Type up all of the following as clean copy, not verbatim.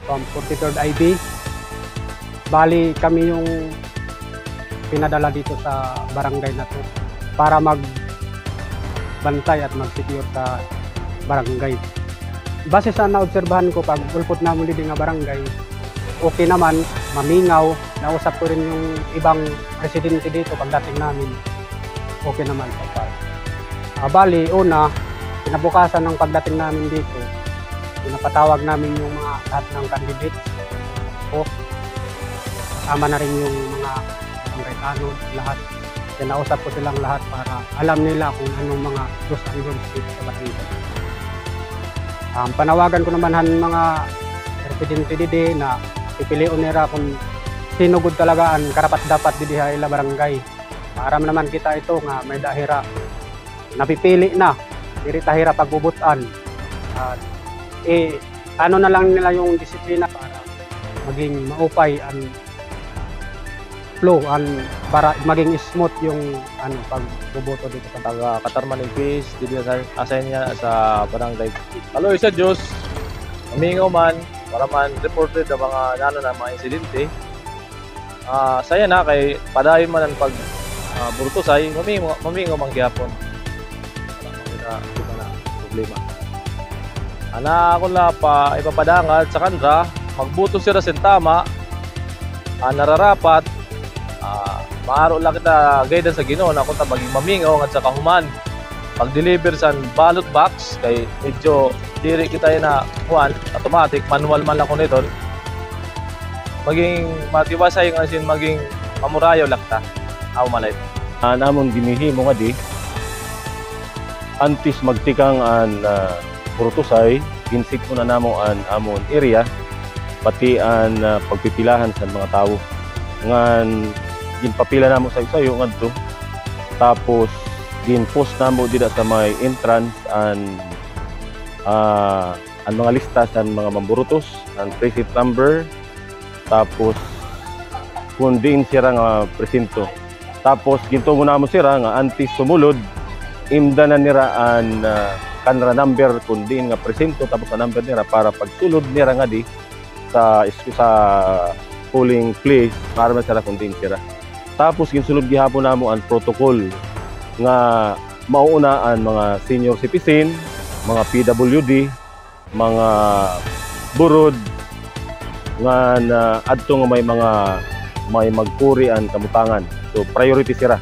From 43rd IB. Bali kami yung pinadala dito sa barangay na to para magbantay at mag-secure sa barangay. Base sa naobserbahan ko pag ulpot na muli din nga barangay, okay naman, mamingaw. Nausap ko rin yung ibang residente dito pagdating namin. Okay naman so far. Bali, una, kinabukasan ng pagdating namin dito, pinapatawag namin yung mga lahat ng candidates. Kasama na rin yung mga Amerikano, lahat. Kinausap ko silang lahat para alam nila kung anong mga do's and don'ts dito sa barangay. Panawagan ko naman mga residente didi na pipiliun nila kung sino gud talaga ang karapat-dapat didi sa ila barangay. Para naman kita ito nga may dahira. Napipili na, diri tahira pagbubutan. Ano na lang nila yung disiplina para maging maupay ang flow para maging smooth yung pagboboto dito sa taga Katarman Peace dito sa assign niya sa barangay. Hello isa Diyos. Amingaw man para man reported ang mga mga insidente. Saya na kay padayon man ang pag burtusay mamingaw man gyapon. Wala na problema. Ana ako la pa ipapadangat sa kanra magbuto sila sa tama nararapat maaro lang kita guidance sa Ginoo na kung ta maging mamingaw at sa kahuman pag-deliver sa ballot box kay medyo diri kita na kuan automatic manual man lang ko nito maging matiwasay nga sin maging mamurayaw lakta aw malay namon ginihimo nga di antes magtikang an Burtusay ginsik na namo an amon area pati an pagpipilahan sa mga tawo ngan ginpapila namo sa isayo ngadto tapos ginpost namo dida sa may entrance ang mga lista sa mga mamburutos ang precinct number tapos kung diin sira nga presinto tapos gintungo namo sira nga antes sumulod imda na nira ang kanra number kung diin nga presinto tapos ang number nira para pagsulod nira nga di sa polling place para man sila kung diin sira. Tapos ginsulod gihapon namo ang protocol nga mauuna ang mga senior citizen, mga PWD, mga burod nga adto nga may magpuri ang kamutangan. So priority sira.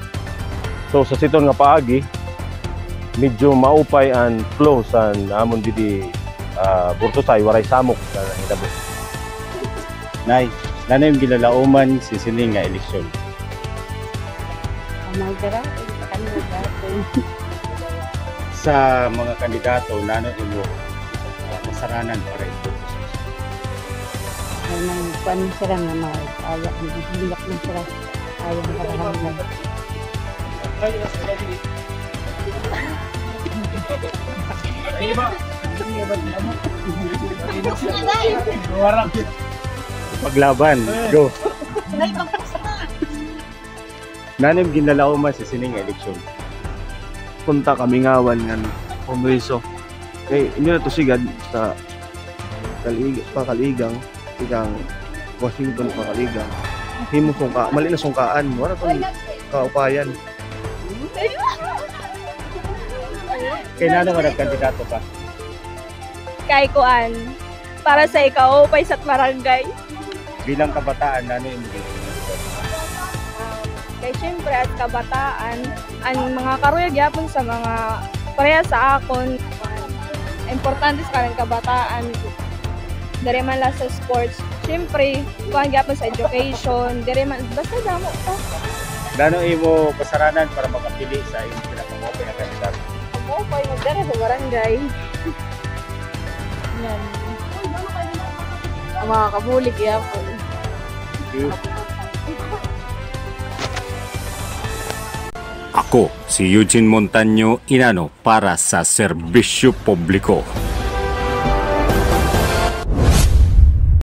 So sa siton nga paagi medyo maupay ang flow sa amon didi Burtusay waray samok sa hilabot. Nay, nanay gilalauman si sining nga eleksyon. Sa mga kandidato nano imo masaranan para ito. Ay nang kuan sila nga maayak bibilak man sila ayaw parahan. Paglaban, go. Nanim ginalauman sa sining eleksyon. Punta kami ngawan ng Kongreso. Kay inyo na to sigad sa pakaligang, sigang Washington pakaligang. Himo sungka, mali na sungkaan, wala tong kaupayan. Kay nano nga nagkandidato ka? Kay kuan para sa ikaw upay sa barangay. Bilang kabataan nano imo Kay syempre at kabataan ang mga karuyag yapon sa mga pareha sa akon importante sa kanang kabataan diri man la sa sports syempre kuan gyapon sa education diri man basta damo ta nano imo pasaranan para makapili sa imong pinakamope nga kandidato mo pay magdara sa barangay yan ang mga kabulig yapon. Ako si Eugene Montaño Inano para sa Serbisyo Publiko.